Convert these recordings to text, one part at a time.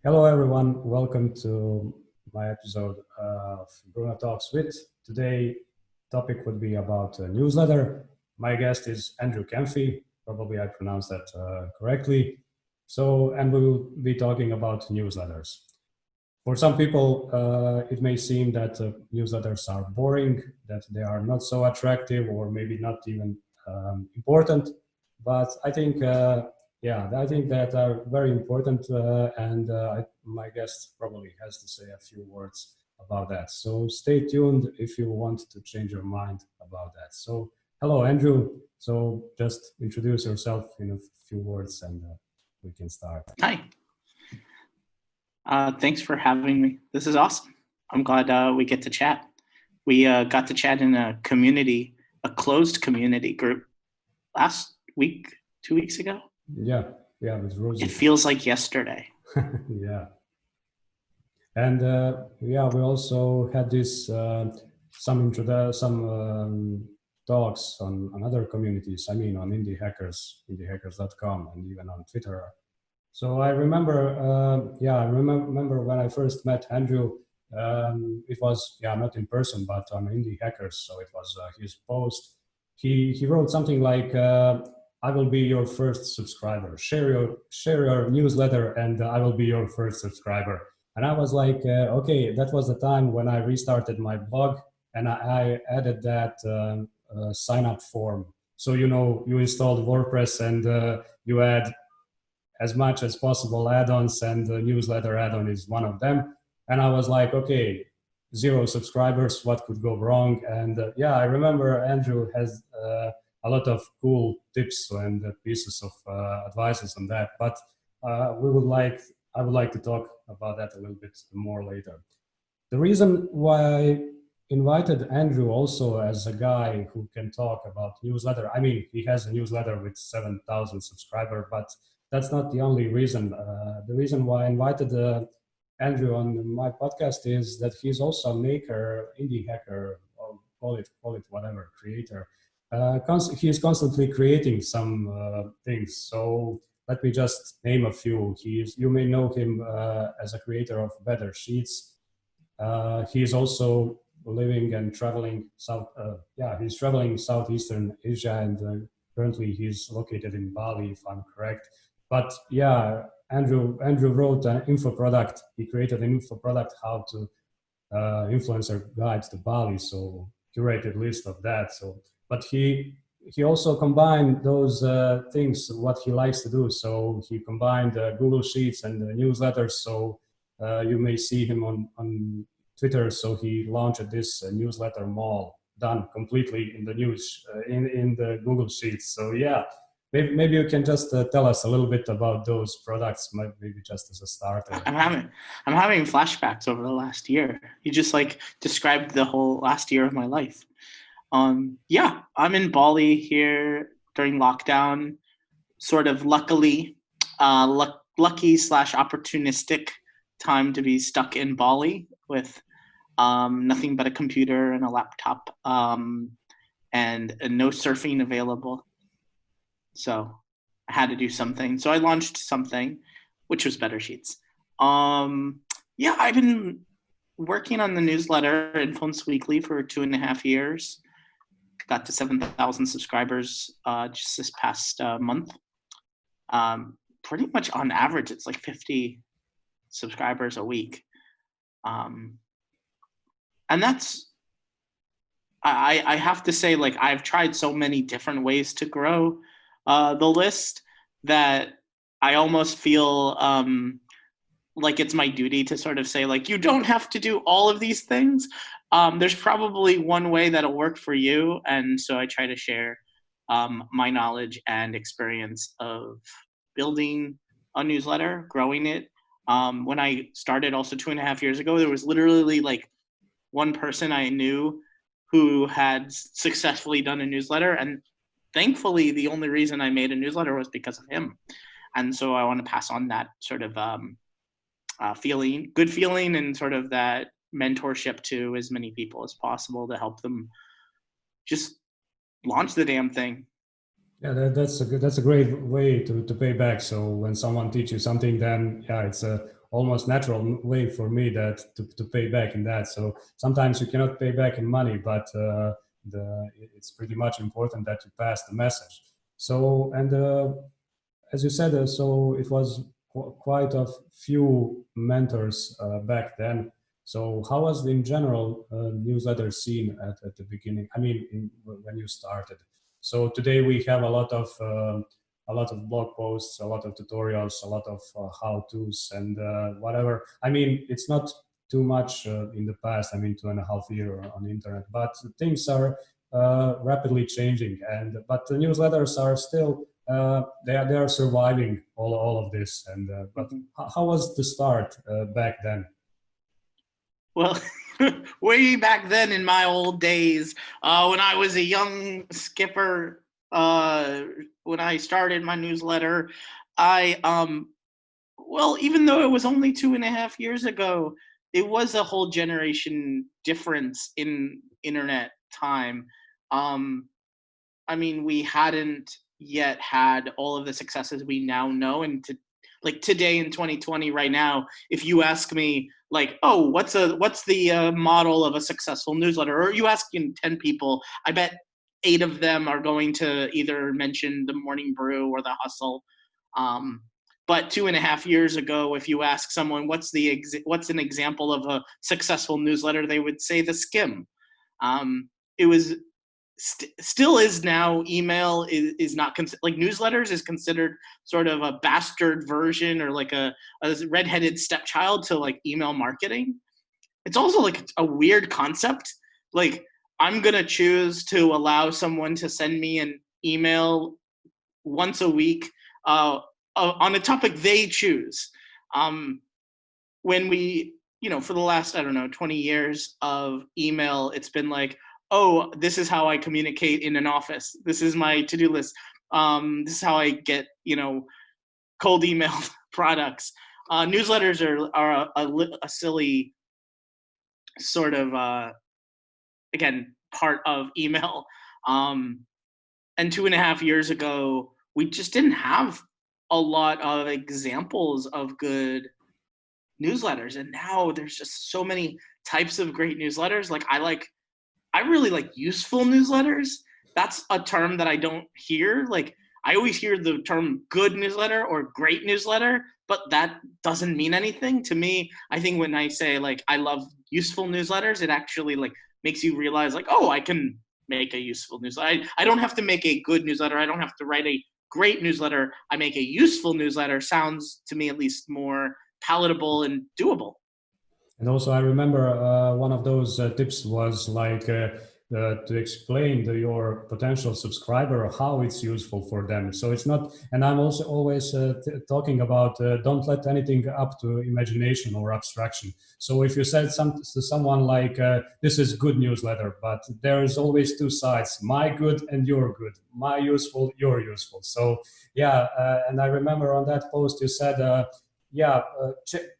Hello, everyone. Welcome to my episode of Bruno Talks with. Today, topic would be about a newsletter. My guest is Andrew Kamphey. Probably I pronounced that correctly. And we will be talking about newsletters. For some people, it may seem that newsletters are boring, that they are not so attractive, or maybe not even important. But I think that are very important, my guest probably has to say a few words about that. So stay tuned if you want to change your mind about that. So, hello, Andrew. So just introduce yourself in a few words, and we can start. Hi. Thanks for having me. This is awesome. I'm glad we get to chat. We got to chat in a closed community group last week, 2 weeks ago. Yeah, with Rosie. It feels like yesterday. Yeah. And we also had this some talks on other communities. I mean, on indiehackers.com, and even on Twitter. So I remember, I remember when I first met Andrew. It was not in person, but on Indie Hackers. So it was his post. He wrote something like, "I will be your first subscriber. Share your newsletter, and I will be your first subscriber." And I was like, okay, that was the time when I restarted my blog, and I added that sign up form. So you installed WordPress, and you add as much as possible add-ons, and the newsletter add-on is one of them. And I was like, okay, 0 subscribers, what could go wrong? And I remember Andrew has a lot of cool tips and pieces of advices on that. But I would like to talk about that a little bit more later. The reason why I invited Andrew also as a guy who can talk about newsletter. I mean, he has a newsletter with 7,000 subscribers, but that's not the only reason. The reason why I invited Andrew on my podcast is that he's also a maker, indie hacker, or call it whatever, creator. He's constantly creating some things. So let me just name a few. You may know him as a creator of Better Sheets. He is also living and traveling he's traveling Southeastern Asia, and currently he's located in Bali, if I'm correct. But Andrew wrote an info product. He created an info product how to influencer guide to Bali, so curated list of that. But he also combined those things, what he likes to do. So he combined Google Sheets and newsletters. So you may see him on Twitter. So he launched this newsletter mall, done completely in the news in the Google Sheets. So maybe you can just tell us a little bit about those products, maybe just as a starter. I'm having flashbacks over the last year. You just described the whole last year of my life. I'm in Bali here during lockdown, sort of lucky / opportunistic time to be stuck in Bali with nothing but a computer and a laptop and no surfing available. So I had to do something. So I launched something, which was Better Sheets. I've been working on the newsletter Influence Weekly for 2.5 years. Got to 7,000 subscribers just this past month. Pretty much on average, it's like 50 subscribers a week. And that's, I have to say, I've tried so many different ways to grow the list that I almost feel like it's my duty to sort of say, you don't have to do all of these things. There's probably one way that'll work for you. And so I try to share my knowledge and experience of building a newsletter, growing it. When I started also 2.5 years ago, there was literally one person I knew who had successfully done a newsletter. And thankfully, the only reason I made a newsletter was because of him. And so I want to pass on that sort of good feeling and sort of that mentorship to as many people as possible to help them just launch the damn thing. Yeah, that's a great way to pay back. So when someone teaches you something, then yeah, it's a almost natural way for me that to pay back in that. So sometimes you cannot pay back in money, but it's pretty much important that you pass the message. So and as you said, so it was quite a few mentors back then. So how was in general newsletter scene at the beginning? I mean, when you started. So today we have a lot of blog posts, a lot of tutorials, a lot of how-tos and whatever. I mean, it's not too much in the past. I mean, 2.5 years on the internet, but things are rapidly changing. And but the newsletters are still they are surviving all of this. And but Mhm. how was the start back then? Well, way back then in my old days, when I was a young skipper, uh, when I started my newsletter, I well, even though it was only 2.5 years ago, it was a whole generation difference in internet time. Um, I mean, we hadn't yet had all of the successes we now know, and like today in 2020, right now, if you ask me, like, oh, what's the model of a successful newsletter, or you ask 10 people, I bet 8 of them are going to either mention the Morning Brew or the Hustle. Um, but 2.5 years ago, if you ask someone what's an example of a successful newsletter, they would say the Skim. It was still is now. Email is not like newsletters is considered sort of a bastard version, or like a redheaded stepchild to like email marketing. It's also like a weird concept. Like, I'm gonna choose to allow someone to send me an email once a week, uh, on a topic they choose. Um, when we, for the last, I don't know, 20 years of email, it's been like, oh, this is how I communicate in an office. This is my to do list. This is how I get, cold email products. Newsletters are a silly sort of, again, part of email. Um, and 2.5 years ago, we just didn't have a lot of examples of good newsletters, and now there's just so many types of great newsletters. I really like useful newsletters. That's a term that I don't hear. Like, I always hear the term good newsletter or great newsletter, but that doesn't mean anything to me. I think when I say like I love useful newsletters, it actually like makes you realize like, oh, I can make a useful newsletter. I don't have to make a good newsletter. I don't have to write a great newsletter. I make a useful newsletter. Sounds to me at least more palatable and doable. And also, I remember one of those tips was like to explain to your potential subscriber how it's useful for them. So it's not, and I'm also always talking about don't let anything up to imagination or abstraction. So if you said to someone like, this is good newsletter, but there is always two sides, my good and your good, my useful, your useful. So yeah, and I remember on that post you said, yeah,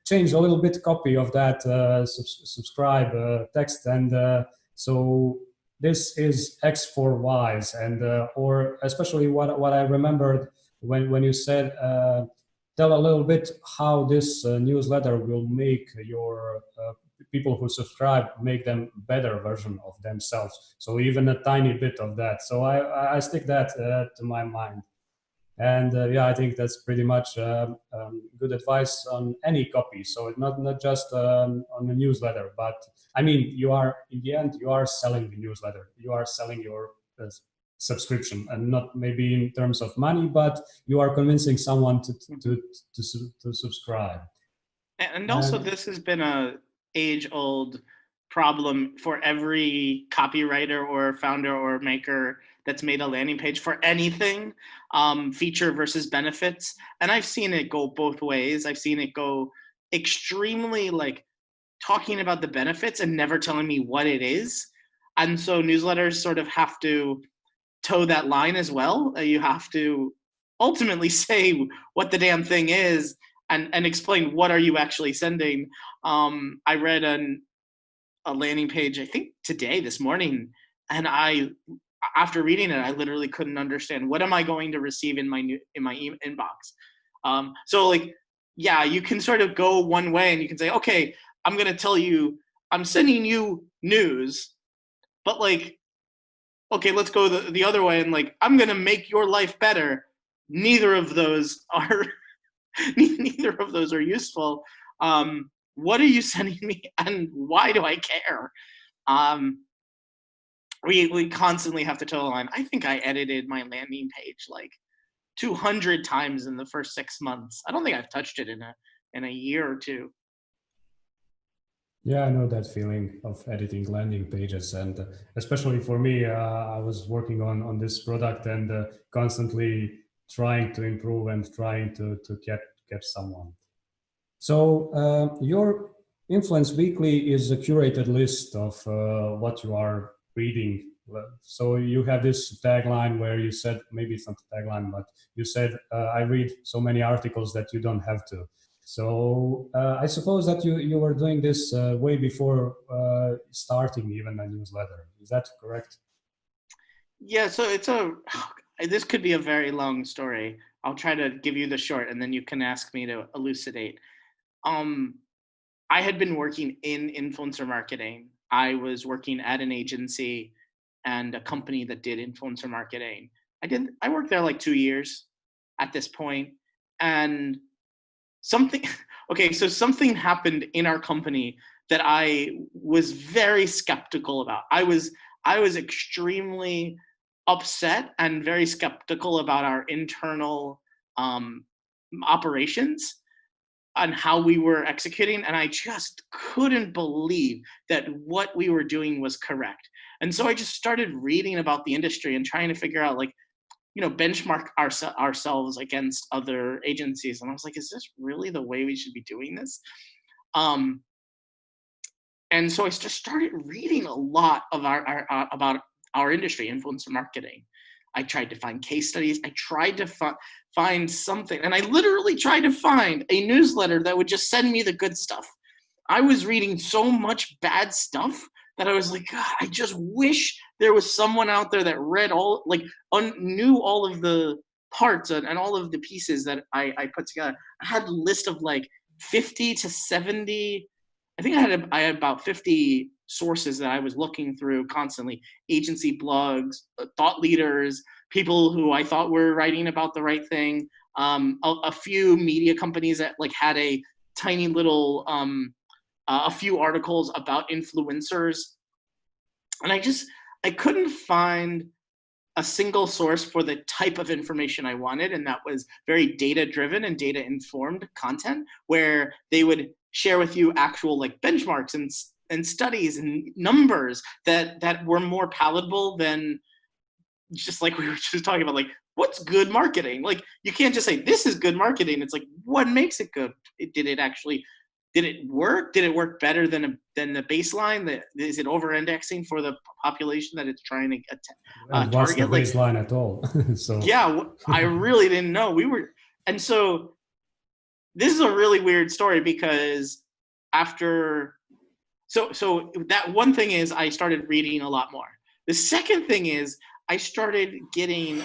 change a little bit copy of that subscribe text, and so this is X for Y's, and or especially what I remembered when you said tell a little bit how this newsletter will make your people who subscribe make them better version of themselves. So even a tiny bit of that. So I stick that to my mind. And yeah, I think that's pretty much good advice on any copy. So it's not just on the newsletter, but I mean, you are in the end, you are selling the newsletter. You are selling your subscription, and not maybe in terms of money, but you are convincing someone to subscribe. And also, And this has been a age-old problem for every copywriter or founder or maker that's made a landing page for anything, feature versus benefits. And I've seen it go both ways. I've seen it go extremely like talking about the benefits and never telling me what it is. And so newsletters sort of have to toe that line as well. You have to ultimately say what the damn thing is, and explain what are you actually sending. I read a landing page, I think today, this morning, and I after reading it, I literally couldn't understand what am I going to receive in my inbox. So like, yeah, you can sort of go one way and you can say, okay, I'm going to tell you, I'm sending you news, but like, okay, let's go the other way. And like, I'm going to make your life better. Neither of those are, neither of those are useful. What are you sending me and why do I care? We constantly have to toe the line. I think I edited my landing page like 200 times in the first 6 months. I don't think I've touched it in a year or two. Yeah, I know that feeling of editing landing pages, and especially for me, I was working on this product and constantly trying to improve and trying to get someone. So your Influence Weekly is a curated list of what you are reading. So you have this tagline where you said, maybe it's not a tagline, but you said, I read so many articles that you don't have to. So I suppose that you were doing this way before starting even a newsletter. Is that correct? Yeah, so this could be a very long story. I'll try to give you the short and then you can ask me to elucidate. I had been working in influencer marketing. I was working at an agency and a company that did influencer marketing. I worked there like 2 years at this point, and something okay, so something happened in our company that I was very skeptical about. I was extremely upset and very skeptical about our internal operations on how we were executing, and I just couldn't believe that what we were doing was correct. And so I just started reading about the industry and trying to figure out, like, benchmark ourselves against other agencies. And I was like, is this really the way we should be doing this? um and so I just started reading a lot of about our industry, influencer marketing. I tried to find case studies. I tried to find something, and I literally tried to find a newsletter that would just send me the good stuff. I was reading so much bad stuff that I was like, God, I just wish there was someone out there that read all, like, knew all of the parts and all of the pieces that I put together. I had a list of like 50 to 70. I think I had about 50 sources that I was looking through constantly: agency blogs, thought leaders, people who I thought were writing about the right thing, a few media companies that like had a tiny little a few articles about influencers. And I couldn't find a single source for the type of information I wanted, and that was very data driven and data informed content, where they would share with you actual like benchmarks and studies and numbers that were more palatable than just like we were just talking about, like, what's good marketing? Like, you can't just say this is good marketing. It's like, what makes it good? Did it work? Did it work better than the baseline? Is it over indexing for the population that it's trying to And what's the target? Like, baseline at all? So yeah, I really didn't know. And so this is a really weird story because after, so that one thing is I started reading a lot more. The second thing is I started getting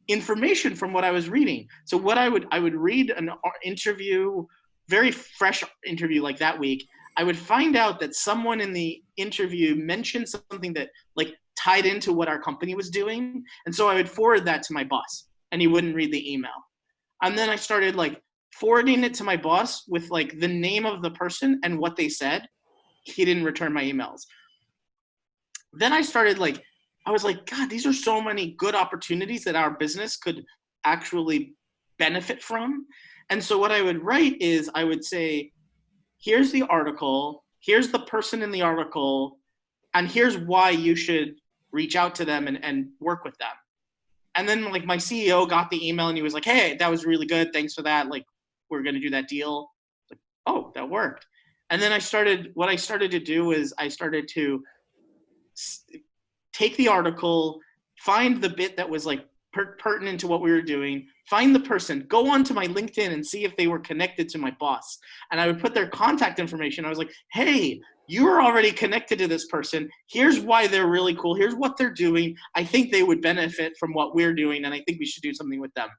information from what I was reading. So what I would read an interview, very fresh interview like that week. I would find out that someone in the interview mentioned something that like tied into what our company was doing. And so I would forward that to my boss and he wouldn't read the email. And then I started like forwarding it to my boss with like the name of the person and what they said. He didn't return my emails. Then I was like, God, these are so many good opportunities that our business could actually benefit from. And so what I would write is I would say, here's the article, here's the person in the article, and here's why you should reach out to them and work with them. And then like my CEO got the email and he was like, hey, that was really good. Thanks for that. Like, we're going to do that deal. Like, oh, that worked. And then what I started to do is I started to take the article, find the bit that was like pertinent to what we were doing, find the person, go onto my LinkedIn and see if they were connected to my boss. And I would put their contact information. I was like, hey, you are already connected to this person. Here's why they're really cool. Here's what they're doing. I think they would benefit from what we're doing, and I think we should do something with them.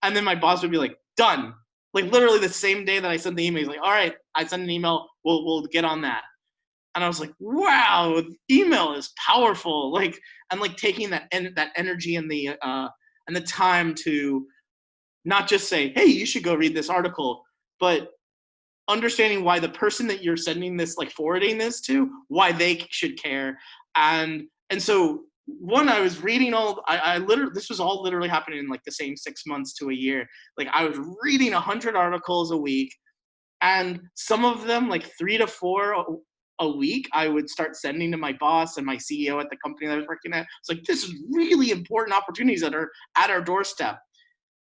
And then my boss would be like, done. Like literally the same day that I sent the email, he's like, all right, I sent an email. We'll get on that. And I was like, wow, email is powerful. Like, and like taking that energy and the time to not just say, hey, you should go read this article, but understanding why the person that you're sending this, like forwarding this to, why they should care. And so I was reading I literally, this was all literally happening in like the same 6 months to a year. Like I was reading 100 articles a week, and some of them, like 3 to 4 a week, I would start sending to my boss and my CEO at the company that I was working at. It's like, this is really important opportunities that are at our doorstep.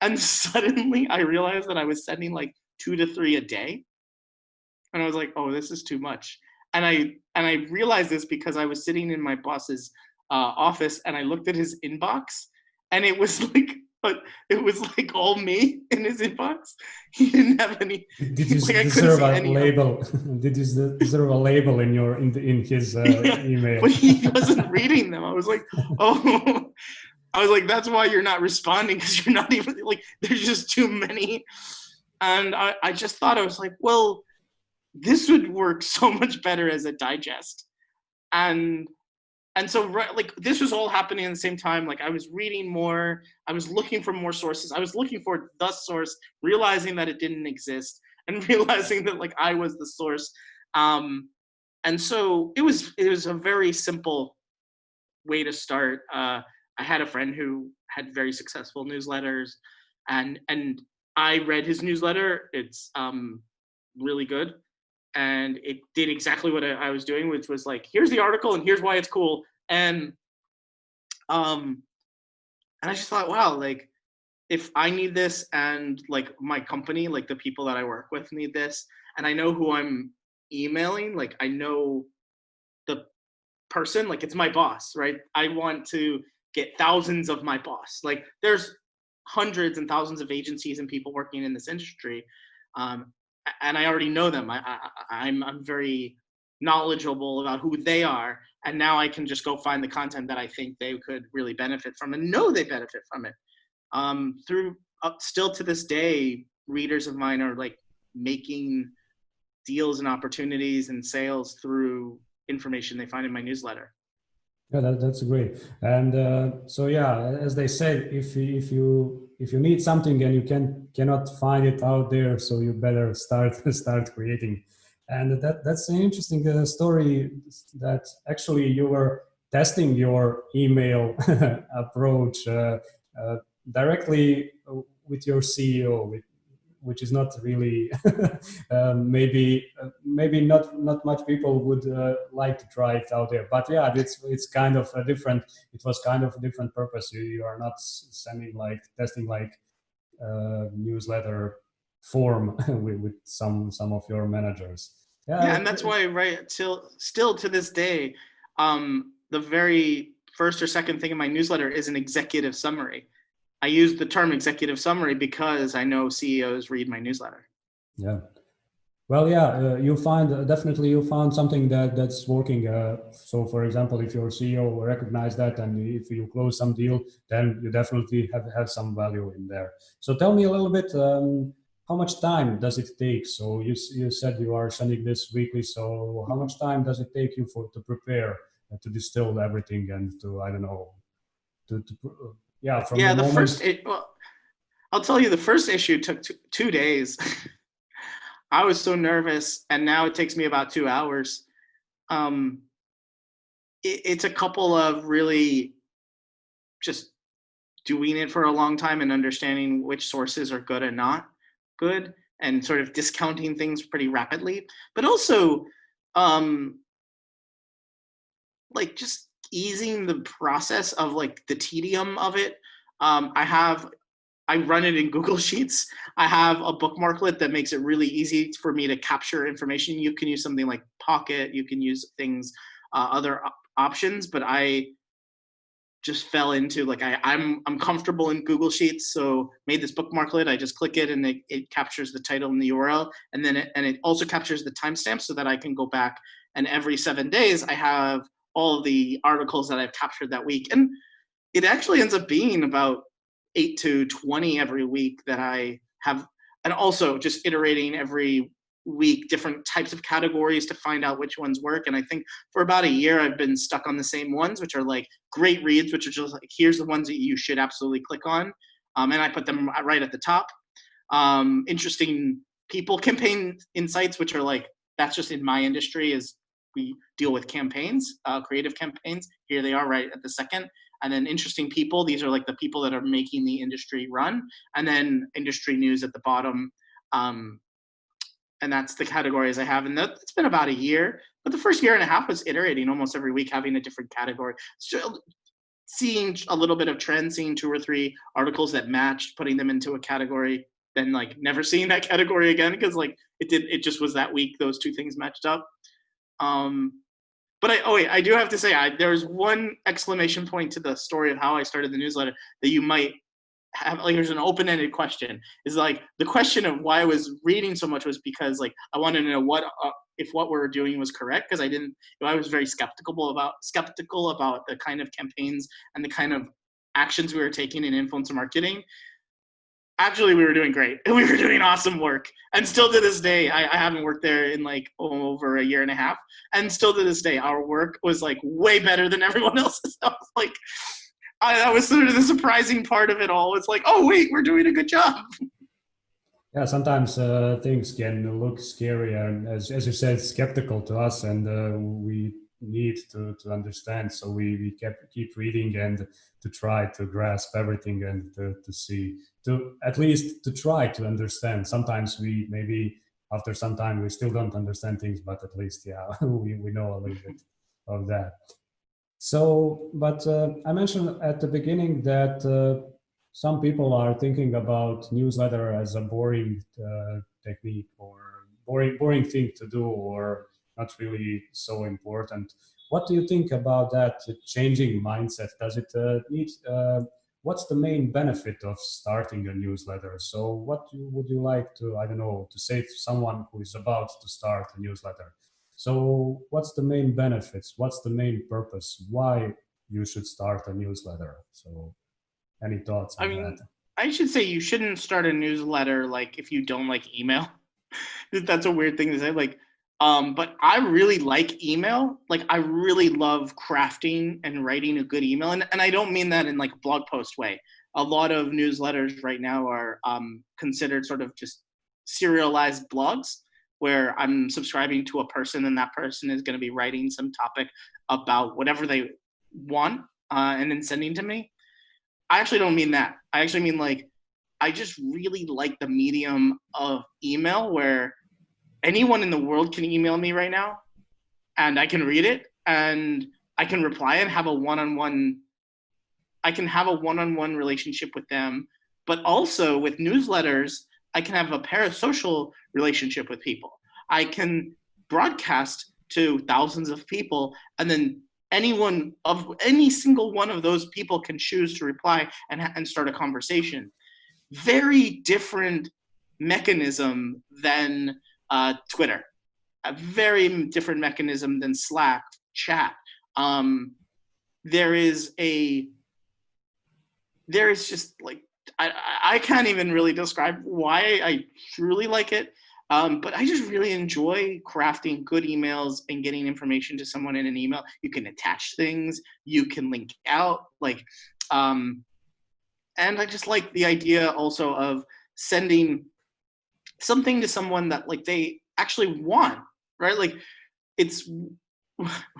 And suddenly I realized that I was sending like 2 to 3 a day. And I was like, oh, this is too much. And I realized this because I was sitting in my boss's office, and I looked at his inbox, and it was like, all me in his inbox. He didn't have any. Did you Like I couldn't deserve see a any. label? Did you deserve a label in his email? But he wasn't reading them. I was like, oh. I was like, that's why you're not responding, because you're not even like, there's just too many. And I just thought, I was like, well, this would work so much better as a digest. And so like this was all happening at the same time. Like I was reading more, I was looking for more sources, I was looking for the source, realizing that it didn't exist, and realizing that like I was the source. And so it was a very simple way to start. I had a friend who had very successful newsletters, and I read his newsletter. It's really good, and it did exactly what I was doing, which was like, here's the article and here's why it's cool. And I just thought, wow, like if I need this, and like my company, like the people that I work with need this, and I know who I'm emailing, like I know the person, like it's my boss, right? I want to get thousands of my boss. Like there's hundreds and thousands of agencies and people working in this industry, and I already know them. I'm very knowledgeable about who they are, and now I can just go find the content that I think they could really benefit from, and know they benefit from it. Through still to this day, readers of mine are like making deals and opportunities and sales through information they find in my newsletter. Yeah, that's great. And so yeah, as they said, if you need something and you cannot find it out there, so you better start creating. And that's an interesting story, that actually you were testing your email approach directly with your CEO, which is not really maybe not much people would like to try it out there. But yeah, it's kind of a different. It was kind of a different purpose. You are not sending like testing like newsletter form with some of your managers. Yeah, and that's why, right, still to this day, the very first or second thing in my newsletter is an executive summary. I use the term executive summary because I know CEOs read my newsletter. Yeah. Well, yeah, you found something that's working. So, for example, if your CEO recognize that, and if you close some deal, then you definitely have some value in there. So, tell me a little bit. How much time does it take? So, you said you are sending this weekly. So, how much time does it take you to prepare, to distill everything, and to, I don't know, from the moment. I'll tell you, the first issue took 2 days. I was so nervous, and now it takes me about 2 hours. It's a couple of really just doing it for a long time and understanding which sources are good and not good, and sort of discounting things pretty rapidly, but also like just easing the process of like the tedium of it. I run it in Google Sheets. I have a bookmarklet that makes it really easy for me to capture information. You can use something like Pocket. You can use things, other options, but I just fell into like I'm comfortable in Google Sheets, so made this bookmarklet. I just click it and it captures the title and the URL, and then it also captures the timestamp so that I can go back, and every 7 days I have all of the articles that I've captured that week, and it actually ends up being about 8 to 20 every week that I have, and also just iterating every week different types of categories to find out which ones work. And I think for about a year I've been stuck on the same ones, which are like great reads, which are just like, here's the ones that you should absolutely click on, and I put them right at the top. Interesting people, campaign insights, which are like, that's just in my industry, is we deal with campaigns, creative campaigns. Here they are right at the second. And then interesting people, these are like the people that are making the industry run. And then industry news at the bottom. And that's the categories I have. And it's been about a year, but the first year and a half was iterating almost every week, having a different category. So seeing a little bit of trend, seeing 2 or 3 articles that matched, putting them into a category, then like never seeing that category again, because like it just was that week, those 2 things matched up. But I do have to say, there's one exclamation point to the story of how I started the newsletter that you might have. Like, there's an open-ended question. Is like the question of why I was reading so much was because like I wanted to know if what we were doing was correct, because I was very skeptical about the kind of campaigns and the kind of actions we were taking in influencer marketing. Actually, we were doing great. We were doing awesome work. And still to this day, I haven't worked there in like over a year and a half. And still to this day, our work was like way better than everyone else's. I was like, that was sort of the surprising part of it all. It's like, oh, wait, we're doing a good job. Yeah, sometimes things can look scary and, as you said, skeptical to us, and we need to understand. So we keep reading and to try to grasp everything and to see, to at least to try to understand. Sometimes we maybe after some time we still don't understand things, but at least we know a little bit of that. So, but I mentioned at the beginning that some people are thinking about newsletter as a boring technique, or boring thing to do, or not really so important. What do you think about that changing mindset? Does it need? What's the main benefit of starting a newsletter? So, would you like to, I don't know, to say to someone who is about to start a newsletter? So, what's the main benefits? What's the main purpose? Why you should start a newsletter? So, any thoughts on that? I should say you shouldn't start a newsletter like if you don't like email. That's a weird thing to say. Like, but I really like email. Like, I really love crafting and writing a good email, and I don't mean that in like a blog post way. A lot of newsletters right now are considered sort of just serialized blogs, where I'm subscribing to a person, and that person is going to be writing some topic about whatever they want, and then sending to me. I actually don't mean that. I actually mean like, I just really like the medium of email, where anyone in the world can email me right now and I can read it and I can reply and have a one-on-one relationship with them. But also with newsletters, I can have a parasocial relationship with people. I can broadcast to thousands of people, and then any single one of those people can choose to reply and start a conversation. Very different mechanism than Twitter. A very different mechanism than Slack, chat. There is just like, I can't even really describe why I truly like it. But I just really enjoy crafting good emails and getting information to someone in an email. You can attach things, you can link out, like, and I just like the idea also of sending something to someone that like they actually want, right? Like,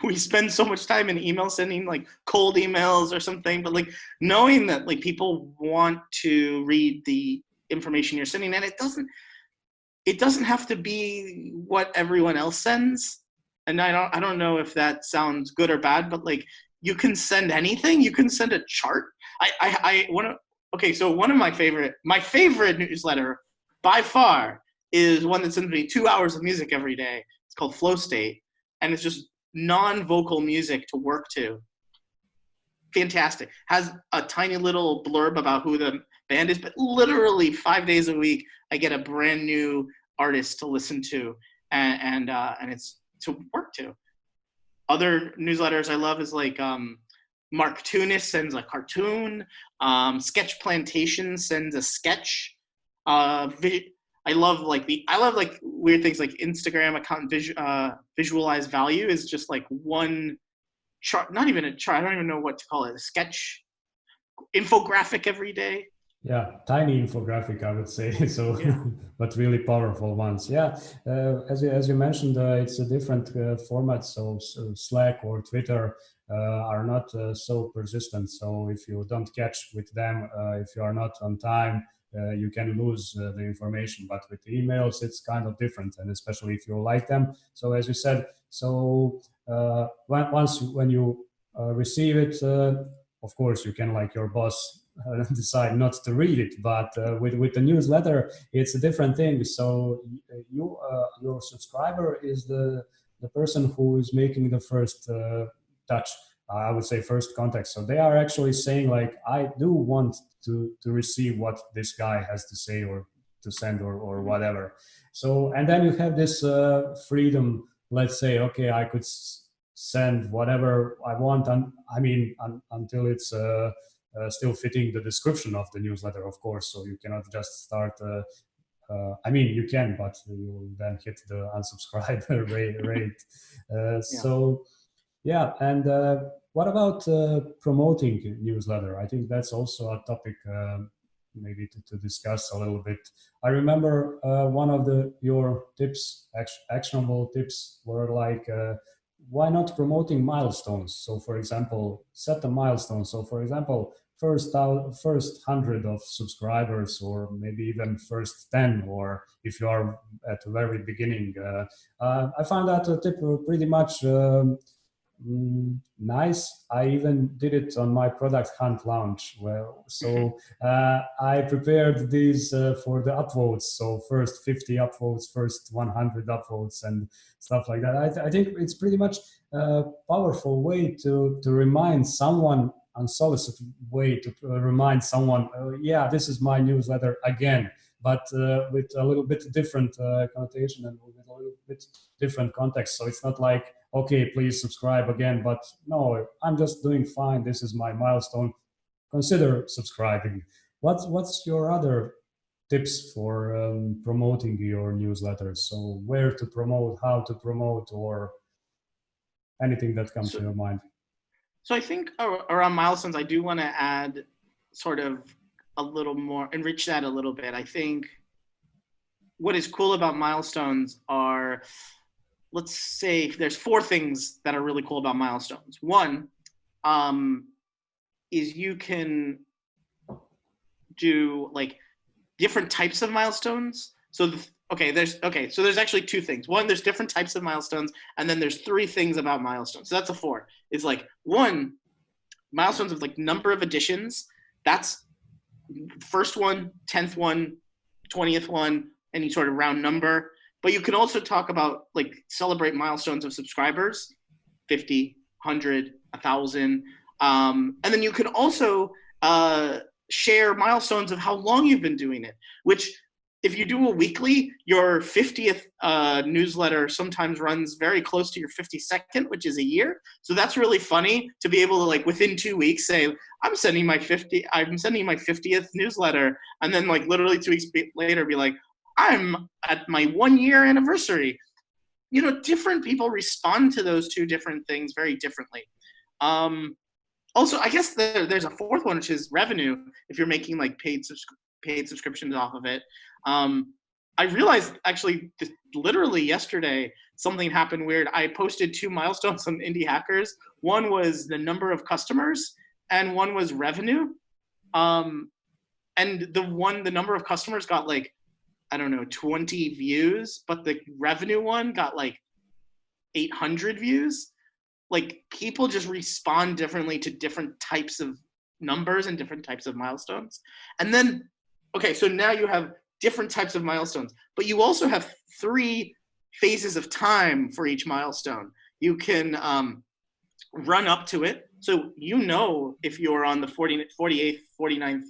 we spend so much time in email sending like cold emails or something, but like knowing that like people want to read the information you're sending, and it doesn't have to be what everyone else sends. And I don't know if that sounds good or bad, but like, you can send anything. You can send a chart. So one of my favorite newsletter by far is one that sends me 2 hours of music every day. It's called Flow State, and it's just non-vocal music to work to. fantastic. Has a tiny little blurb about who the band is, but literally 5 days a week, I get a brand new artist to listen to, and it's to work to. Other newsletters I love is like Mark Tunis sends a cartoon. Sketch Plantation sends a sketch. I love like weird things like Instagram account visualize value is just like one chart, not even a chart. I don't even know what to call it. A sketch infographic every day. Yeah, tiny infographic, I would say. So, Yeah. but really powerful ones. Yeah, as you mentioned, it's a different format. So Slack or Twitter are not so persistent. So if you don't catch with them, if you are not on time, you can lose the information. But with emails, it's kind of different, and especially if you like them. So as you said, so when you receive it, of course, you can, like your boss, decide not to read it, but with the newsletter it's a different thing. So your subscriber is the person who is making the first touch, I would say first contact. So they are actually saying like, I do want to receive what this guy has to say or to send or whatever. So, and then you have this freedom. Let's say, okay, I could send whatever I want, until it's still fitting the description of the newsletter, of course. So you cannot just start. You can, but you will then hit the unsubscribe rate. So, yeah. And what about promoting newsletter? I think that's also a topic maybe to discuss a little bit. I remember one of your tips, actionable tips, were like, why not promoting milestones? So, for example, set a milestone. So, for example, first 100 of subscribers, or maybe even first 10, or if you are at the very beginning. I found that a tip pretty much nice. I even did it on my product hunt launch. I prepared these for the upvotes. So first 50 upvotes, first 100 upvotes, and stuff like that. I think it's pretty much a powerful way to remind someone, unsolicited way to remind someone, yeah, this is my newsletter again, but with a little bit different connotation and with a little bit different context. So it's not like, okay, please subscribe again, but no, I'm just doing fine. This is my milestone. Consider subscribing. What's your other tips for promoting your newsletters? So where to promote, how to promote, or anything that comes to your mind? So I think around milestones, I do want to add sort of a little more, enrich that a little bit. I think what is cool about milestones are, let's say there's 4 things that are really cool about milestones. One is you can do like different types of milestones. So there's actually 2 things. One, there's different types of milestones, and then there's 3 things about milestones. So that's a 4. It's like 1, milestones of like number of editions. That's first one, 10th one, 20th one, any sort of round number. But you can also talk about like celebrate milestones of subscribers, 50, 100, 1,000. And then you can also share milestones of how long you've been doing it, which if you do a weekly, your 50th newsletter sometimes runs very close to your 52nd, which is a year. So that's really funny to be able to, like, within 2 weeks say, I'm sending my 50th newsletter. And then like literally 2 weeks later be like, I'm at my 1 year anniversary. You know, different people respond to those 2 different things very differently. Also, I guess there's a 4th one, which is revenue. If you're making like paid subscriptions off of it. I realized actually literally yesterday something happened weird. I posted 2 milestones on Indie Hackers. One was the number of customers and one was revenue. And the number of customers got like, I don't know, 20 views, but the revenue one got like 800 views. Like, people just respond differently to different types of numbers and different types of milestones. And then, okay, so now you have different types of milestones, but you also have 3 phases of time for each milestone. You can run up to it, So if you're on the 48th, 49th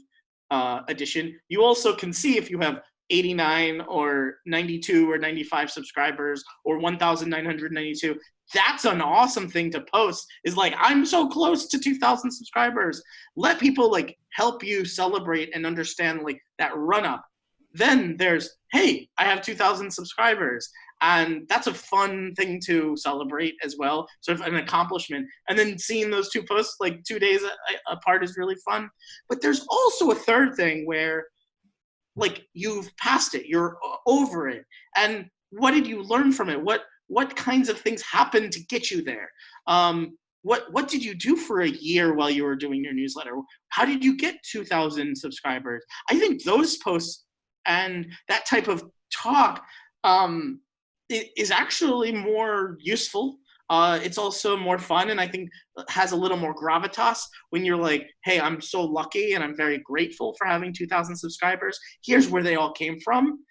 edition, you also can see if you have 89 or 92 or 95 subscribers or 1,992. That's an awesome thing to post, is like, I'm so close to 2,000 subscribers. Let people like help you celebrate and understand like that run up. Then there's, hey, I have 2,000 subscribers. And that's a fun thing to celebrate as well, sort of an accomplishment. And then seeing those two posts like 2 days apart is really fun. But there's also a third thing where like you've passed it, you're over it. And what did you learn from it? What kinds of things happened to get you there? What did you do for a year while you were doing your newsletter? How did you get 2,000 subscribers? I think those posts and that type of talk is actually more useful. It's also more fun, and I think has a little more gravitas when you're like, hey, I'm so lucky and I'm very grateful for having 2,000 subscribers. Here's where they all came from.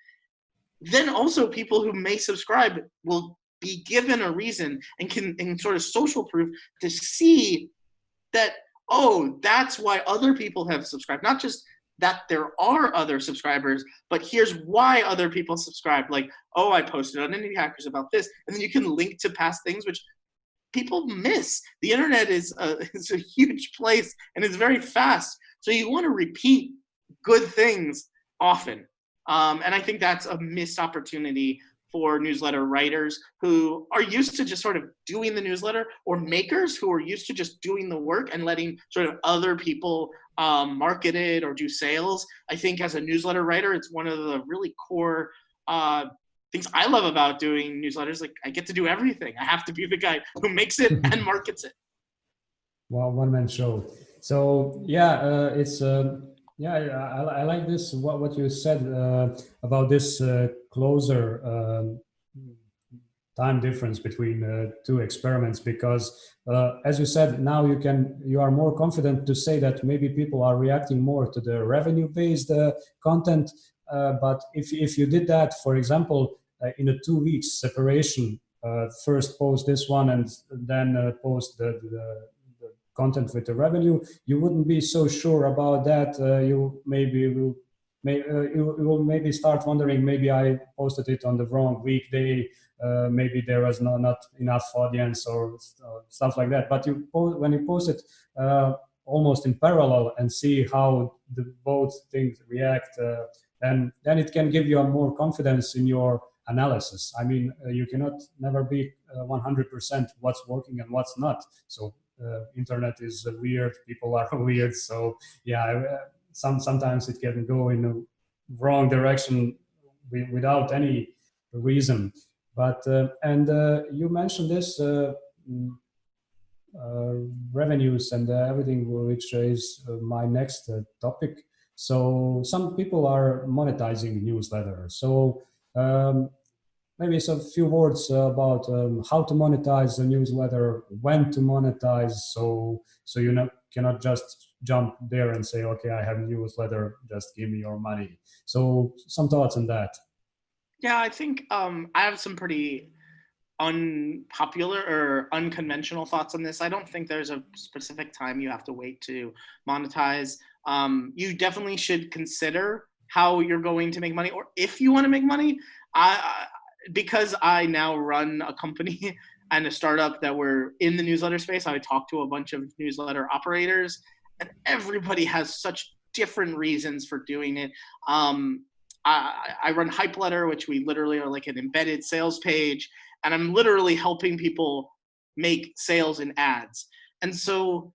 Then also people who may subscribe will be given a reason and sort of social proof to see that, oh, that's why other people have subscribed. Not just that there are other subscribers, but here's why other people subscribe. Like, oh, I posted on Indie Hackers about this. And then you can link to past things, which people miss. The internet is a huge place and it's very fast. So you want to repeat good things often. And I think that's a missed opportunity for newsletter writers who are used to just sort of doing the newsletter, or makers who are used to just doing the work and letting sort of other people market it or do sales. I think as a newsletter writer, it's one of the really core things I love about doing newsletters. Like, I get to do everything. I have to be the guy who makes it and markets it. Well, one-man show. So yeah, it's yeah, I like this, what you said about this closer time difference between two experiments, because as you said, now you are more confident to say that maybe people are reacting more to the revenue-based content. But if you did that, for example, in a 2 weeks separation, first post this one and then post the content with the revenue, you wouldn't be so sure about that. You will maybe start wondering, maybe I posted it on the wrong weekday, maybe there was not enough audience or stuff like that. But when you post it almost in parallel and see how both things react, then it can give you a more confidence in your analysis. I mean, you cannot never be 100% what's working and what's not. So internet is weird, people are weird. So yeah, sometimes it can go in a wrong direction without any reason. But and you mentioned this revenues and everything, which is my next topic. So some people are monetizing newsletters. So maybe a few words about how to monetize a newsletter, when to monetize, so you cannot just jump there and say, okay, I have a newsletter, just give me your money. So some thoughts on that. Yeah, I think I have some pretty unpopular or unconventional thoughts on this. I don't think there's a specific time you have to wait to monetize. You definitely should consider how you're going to make money, or if you want to make money. Because I now run a company and a startup that we're in the newsletter space, I talk to a bunch of newsletter operators, and everybody has such different reasons for doing it. I run Hypeletter, which we literally are like an embedded sales page, and I'm literally helping people make sales in ads. And so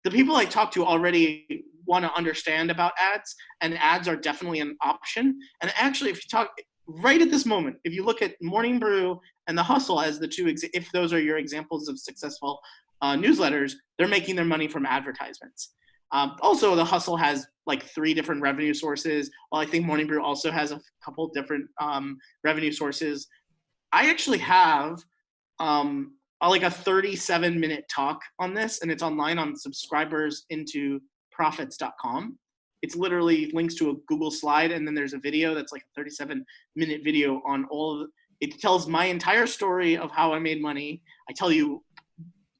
the people I talk to already want to understand about ads, and ads are definitely an option. And actually, if you talk right at this moment, if you look at Morning Brew and The Hustle as the two, if those are your examples of successful newsletters, they're making their money from advertisements. Also, The Hustle has like 3 different revenue sources, while I think Morning Brew also has a couple different revenue sources. I actually have like a 37-minute talk on this, and it's online on subscribersintoprofits.com. It's literally links to a Google slide, and then there's a video that's like a 37-minute video on all of it. It tells my entire story of how I made money. I tell you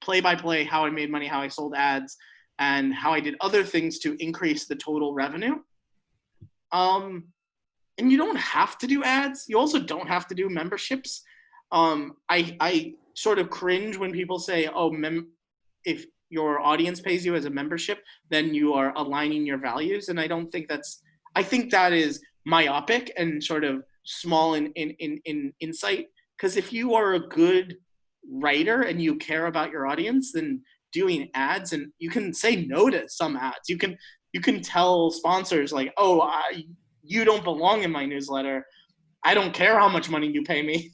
play by play how I made money, how I sold ads, and how I did other things to increase the total revenue. And you don't have to do ads. You also don't have to do memberships. I sort of cringe when people say, "Oh, if your audience pays you as a membership, then you are aligning your values." And I don't think that's. I think that is myopic and sort of small in insight. Because if you are a good writer and you care about your audience, then doing ads, and you can say no to some ads. You can tell sponsors like, "Oh, you don't belong in my newsletter. I don't care how much money you pay me."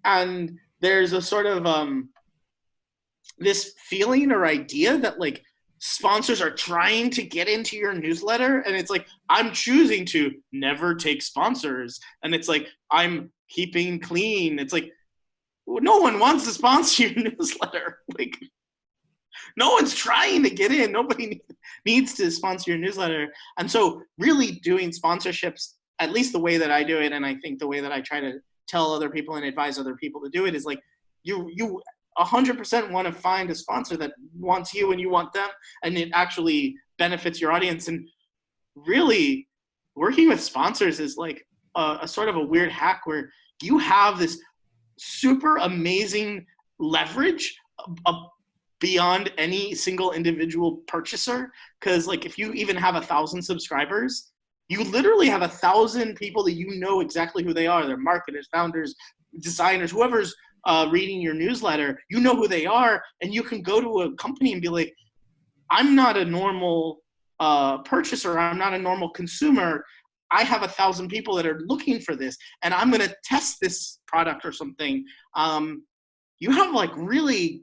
And there's a sort of this feeling or idea that like sponsors are trying to get into your newsletter, and it's like, I'm choosing to never take sponsors, and it's like, I'm keeping clean. It's like, no one wants to sponsor your newsletter. Like, no one's trying to get in. Nobody needs to sponsor your newsletter. And so really doing sponsorships, at least the way that I do it, and I think the way that I try to tell other people and advise other people to do it, is like, you 100% want to find a sponsor that wants you and you want them, and it actually benefits your audience. And really working with sponsors is like a sort of a weird hack where you have this super amazing leverage beyond any single individual purchaser. Because like, if you even have 1,000 subscribers, you literally have 1,000 people that you know exactly who they are. They're marketers, founders, designers, whoever's reading your newsletter, you know who they are, and you can go to a company and be like, I'm not a normal purchaser, I'm not a normal consumer. I have 1,000 people that are looking for this, and I'm going to test this product or something. You have like really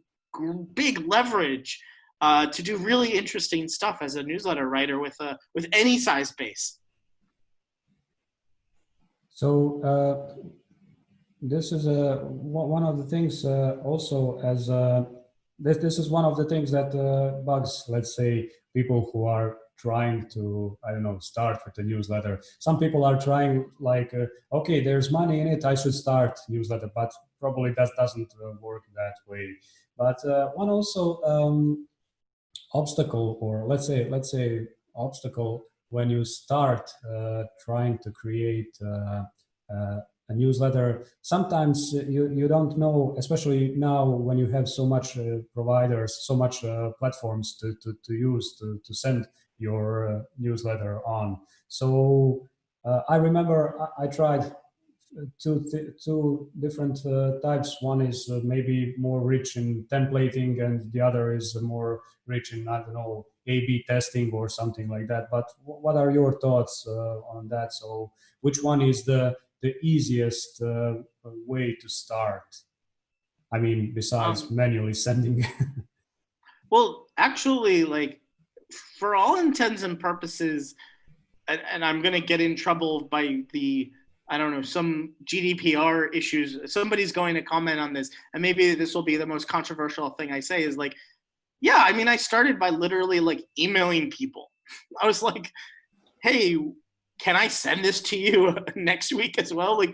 big leverage to do really interesting stuff as a newsletter writer with any size base. So this is one of the things also, as this is one of the things that bugs, let's say, people who are trying to, I don't know, start with a newsletter. Some people are trying like, okay, there's money in it, I should start newsletter, but probably that doesn't work that way. But one also obstacle, or let's say obstacle, when you start trying to create a newsletter, sometimes you don't know, especially now when you have so much providers, so much platforms to use to send your newsletter on. So I remember I tried two different types. One is maybe more rich in templating, and the other is more rich in, I don't know, A/B testing or something like that. But what are your thoughts on that? So which one is the easiest way to start? I mean, besides manually sending. Well, actually, like, for all intents and purposes, and I'm going to get in trouble by I don't know, some GDPR issues. Somebody's going to comment on this, and maybe this will be the most controversial thing I say, is like, yeah, I mean, I started by literally like emailing people. I was like, hey, can I send this to you next week as well? Like,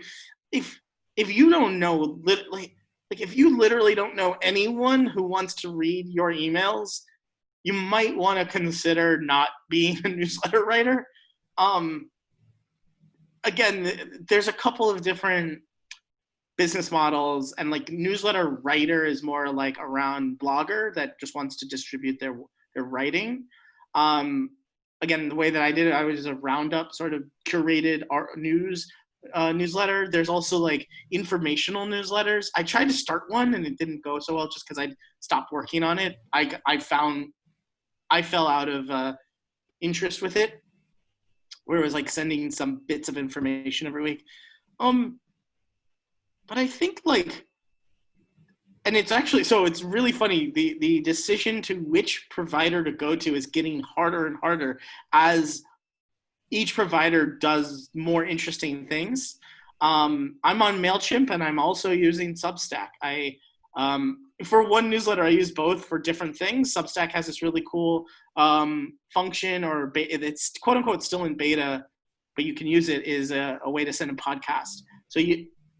if you don't know, like if you literally don't know anyone who wants to read your emails, you might want to consider not being a newsletter writer. Again, there's a couple of different business models, and like newsletter writer is more like around blogger that just wants to distribute their writing. Again, the way that I did it, I was a roundup sort of curated art newsletter. There's also like informational newsletters. I tried to start one and it didn't go so well just because I stopped working on it. I fell out of interest with it, where it was like sending some bits of information every week. But I think like, and it's actually, so it's really funny, the decision to which provider to go to is getting harder and harder as each provider does more interesting things. I'm on MailChimp, and I'm also using Substack. For one newsletter, I use both for different things. Substack has this really cool function, or it's quote unquote still in beta, but you can use it, is a way to send a podcast. So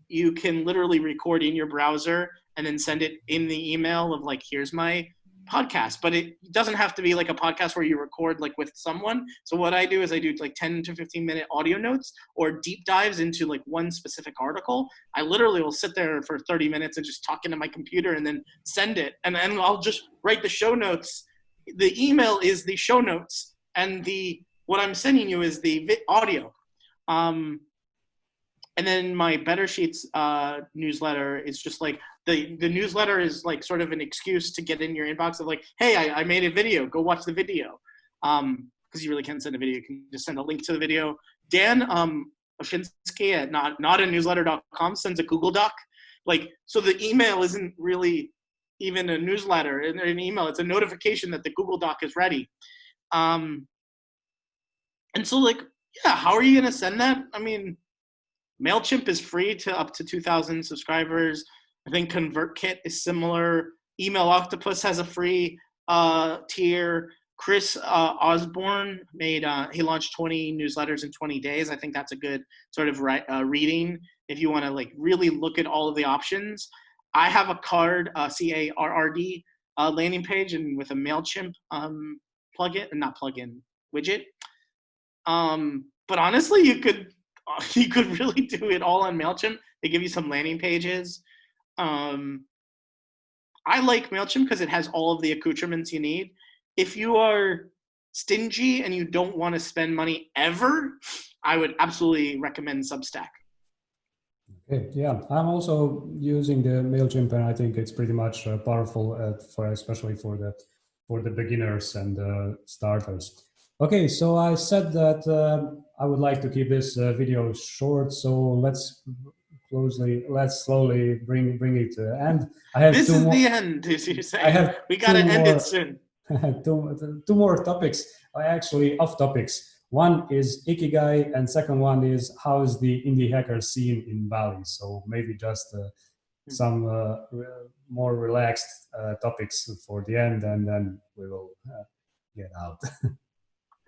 you can literally record in your browser and then send it in the email of like, here's my podcast. But it doesn't have to be like a podcast where you record like with someone. So what I do is I do like 10 to 15-minute audio notes or deep dives into like one specific article. I literally will sit there for 30 minutes and just talk into my computer and then send it. And then I'll just write the show notes. The email is the show notes, and what I'm sending you is the audio. And then my Better Sheets newsletter is just like the newsletter is like sort of an excuse to get in your inbox of like, hey, I made a video, go watch the video. Because you really can't send a video, you can just send a link to the video. Dan Oshinsky at notanewsletter.com sends a Google Doc. Like, so the email isn't really even a newsletter in an email, it's a notification that the Google Doc is ready. And so like, yeah, how are you gonna send that? I mean, MailChimp is free to up to 2,000 subscribers. I think ConvertKit is similar. Email Octopus has a free tier. Chris Osborne he launched 20 newsletters in 20 days. I think that's a good sort of reading if you want to like really look at all of the options. I have a card, CARRD landing page, and with a MailChimp widget. But honestly, you could really do it all on MailChimp. They give you some landing pages. I like MailChimp because it has all of the accoutrements you need. If you are stingy and you don't want to spend money ever, I would absolutely recommend Substack. Okay, yeah, I'm also using the MailChimp, and I think it's pretty much powerful especially for the beginners and starters. Okay, so I said that I would like to keep this video short, so let's slowly bring it to the end. I have this is the end, as you say. We gotta end it soon. two more topics, actually off topics. One is Ikigai, and second one is how is the indie hacker scene in Bali. So maybe just some more relaxed topics for the end, and then we will get out.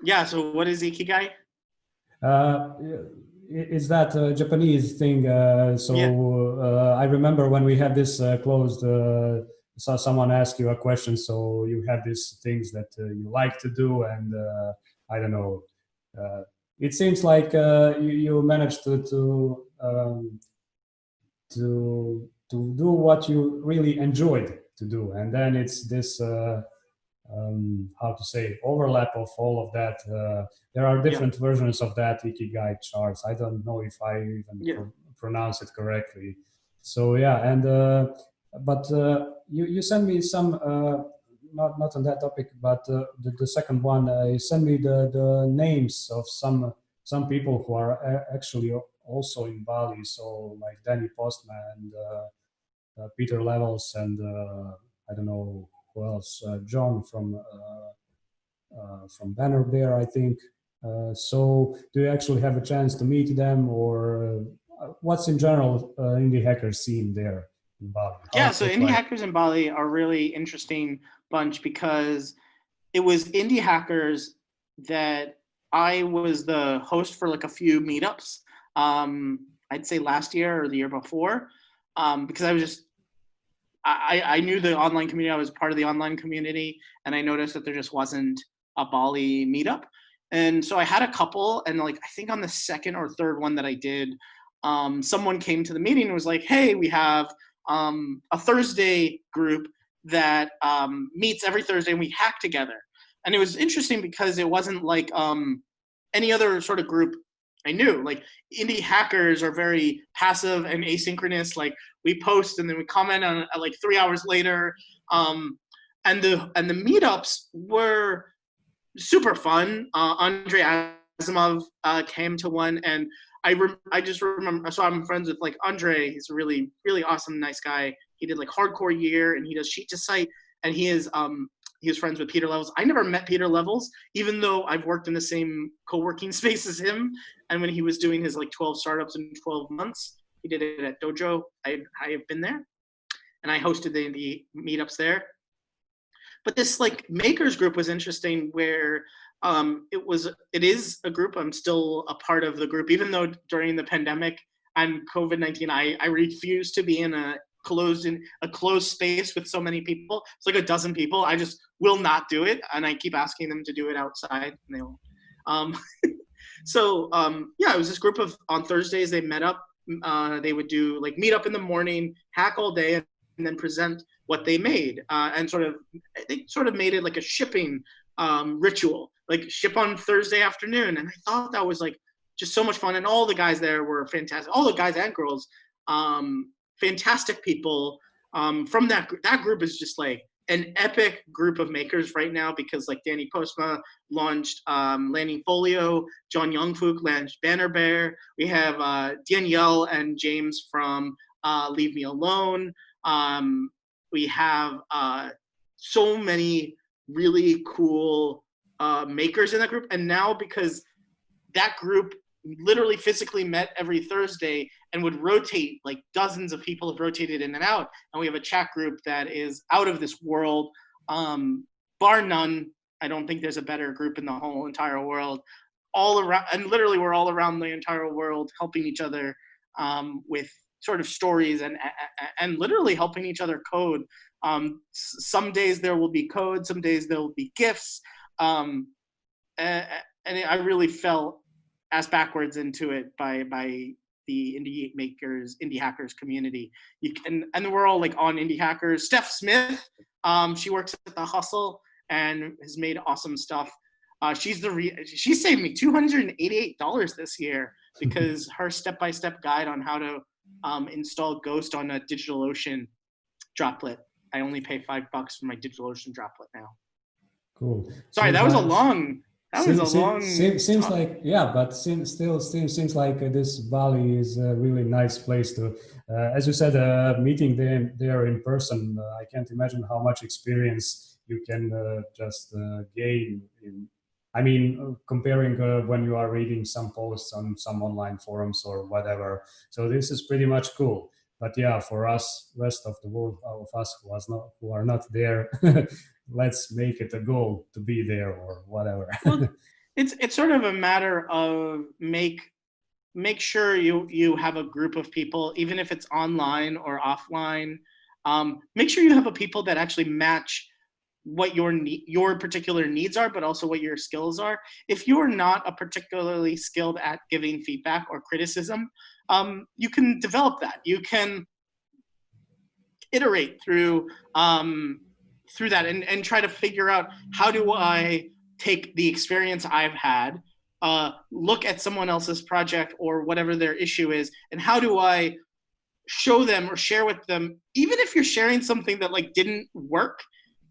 Yeah, so what is Ikigai? Is that a Japanese thing? I remember when we had this closed, saw someone ask you a question, so you have these things that you like to do, and I don't know. It seems like you managed to do what you really enjoyed to do, and then it's this how to say, overlap of all of that. There are different versions of that Ikigai charts. I don't know if I even pronounce it correctly. So yeah, and but you send me some not on that topic, but the second one, you send me the names of some people who are actually also in Bali. So like Danny Postman and Peter Levels and I don't know who else, John from Banner Bear, I think. So do you actually have a chance to meet them, or what's in general indie hacker scene there in Bali? Yeah, so indie hackers in Bali are really interesting bunch because it was indie hackers that I was the host for like a few meetups. I'd say last year or the year before, because I was just I knew the online community. I was part of the online community, and I noticed that there just wasn't a Bali meetup. And so I had a couple, and like I think on the second or third one that I did, someone came to the meeting and was like, "Hey, we have a Thursday group that meets every Thursday, and we hack together." And it was interesting because it wasn't like any other sort of group I knew. Like indie hackers are very passive and asynchronous. Like we post and then we comment on like 3 hours later. And the meetups were super fun. Andre Asimov came to one, and I just remember. So I'm friends with like Andre. He's a really really awesome, nice guy. He did like hardcore year, and he does sheet to site, and he is friends with Peter Levels. I never met Peter Levels, even though I've worked in the same co-working space as him. And when he was doing his like 12 startups in 12 months, he did it at Dojo. I have been there, and I hosted the meetups there. But this like makers group was interesting, where it is a group. I'm still a part of the group, even though during the pandemic and COVID-19, I refuse to be in a closed space with so many people. It's like a dozen people. I just will not do it, and I keep asking them to do it outside, and they won't. Yeah, it was this group of, on Thursdays they met up. They would do like meet up in the morning, hack all day, and then present what they made, and they sort of made it like a shipping ritual, like ship on Thursday afternoon. And I thought that was like just so much fun. And all the guys there were fantastic. All the guys and girls, fantastic people. From that group is just like an epic group of makers right now, because like Danny Postma launched Landing Folio, John Youngfook launched Banner Bear. We have Danielle and James from Leave Me Alone. We have so many really cool makers in that group. And now, because that group literally physically met every Thursday and would rotate, like dozens of people have rotated in and out. And we have a chat group that is out of this world. Bar none, I don't think there's a better group in the whole entire world. All around, and literally we're all around the entire world helping each other with sort of stories and literally helping each other code. Some days there will be code, some days there will be GIFs. And I really felt ass backwards into it by the indie hackers community. And we're all like on Indie Hackers. Steph Smith, she works at The Hustle and has made awesome stuff. She saved me $288 this year because her step-by-step guide on how to install Ghost on a DigitalOcean droplet. I only pay $5 for my DigitalOcean droplet now. Cool. Sorry, that was a long. Seems like, yeah, but still seems like this Bali is a really nice place to, as you said, meeting them there in person. I can't imagine how much experience you can just gain comparing when you are reading some posts on some online forums or whatever. So this is pretty much cool. But yeah, for us, rest of the world, of us who are not there, let's make it a goal to be there or whatever. Well, it's sort of a matter of make sure you have a group of people, even if it's online or offline. Make sure you have a people that actually match what your particular needs are, but also what your skills are. If you are not a particularly skilled at giving feedback or criticism, you can develop that. You can iterate through that and try to figure out, how do I take the experience I've had, look at someone else's project or whatever their issue is, and how do I show them or share with them, even if you're sharing something that like didn't work,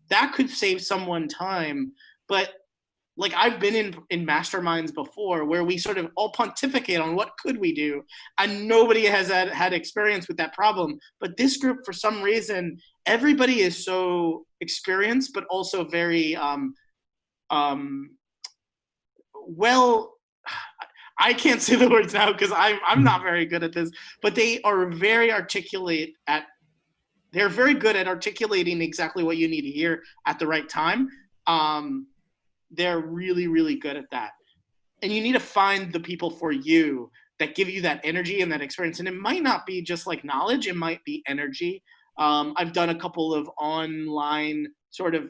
that could save someone time. But like, I've been in masterminds before where we sort of all pontificate on what could we do, and nobody has had experience with that problem. But this group, for some reason, everybody is so experienced, but also very well, I can't say the words now because I'm not very good at this, but they are very articulate they're very good at articulating exactly what you need to hear at the right time. They're really, really good at that. And you need to find the people for you that give you that energy and that experience. And it might not be just like knowledge, it might be energy. I've done a couple of online sort of,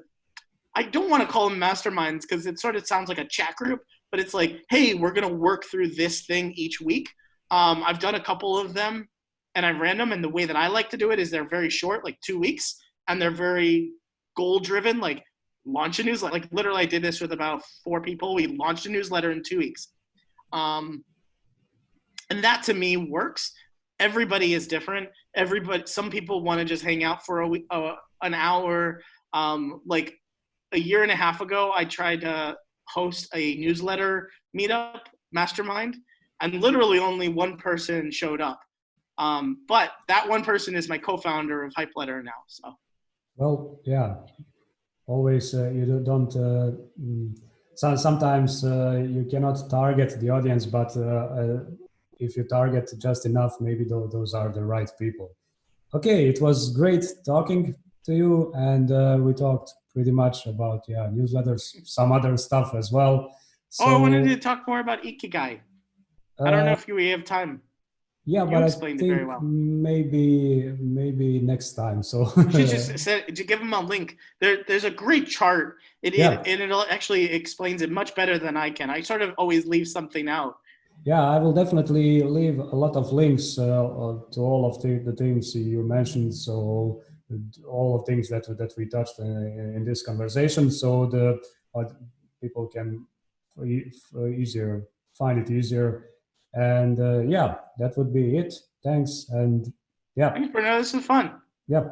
I don't want to call them masterminds because it sort of sounds like a chat group, but it's like, hey, we're going to work through this thing each week. I've done a couple of them and I ran them. And the way that I like to do it is they're very short, like 2 weeks, and they're very goal driven, like launch a newsletter. Like literally I did this with about 4 people. We launched a newsletter in 2 weeks. And that to me works. Everybody is different. Some people want to just hang out for an hour. Like a year and a half ago, I tried to host a newsletter meetup mastermind, and literally only one person showed up. But that one person is my co-founder of Hype Letter now. So, well, yeah, always you don't. Sometimes you cannot target the audience, but if you target just enough, maybe those are the right people. Okay, it was great talking to you, and we talked pretty much about newsletters, some other stuff as well. So, I wanted to talk more about Ikigai. I don't know if we have time. Yeah, You but I explained it very think well. maybe next time. So You should just give them a link. There's a great chart. yeah, It actually explains it much better than I can. I sort of always leave something out. yeah, I will definitely leave a lot of links to all of the things you mentioned. So all of things that we touched in this conversation, so the people can easier find it easier. And yeah, that would be it. Thanks. And yeah, Thanks, Bruno. This is fun. yeah.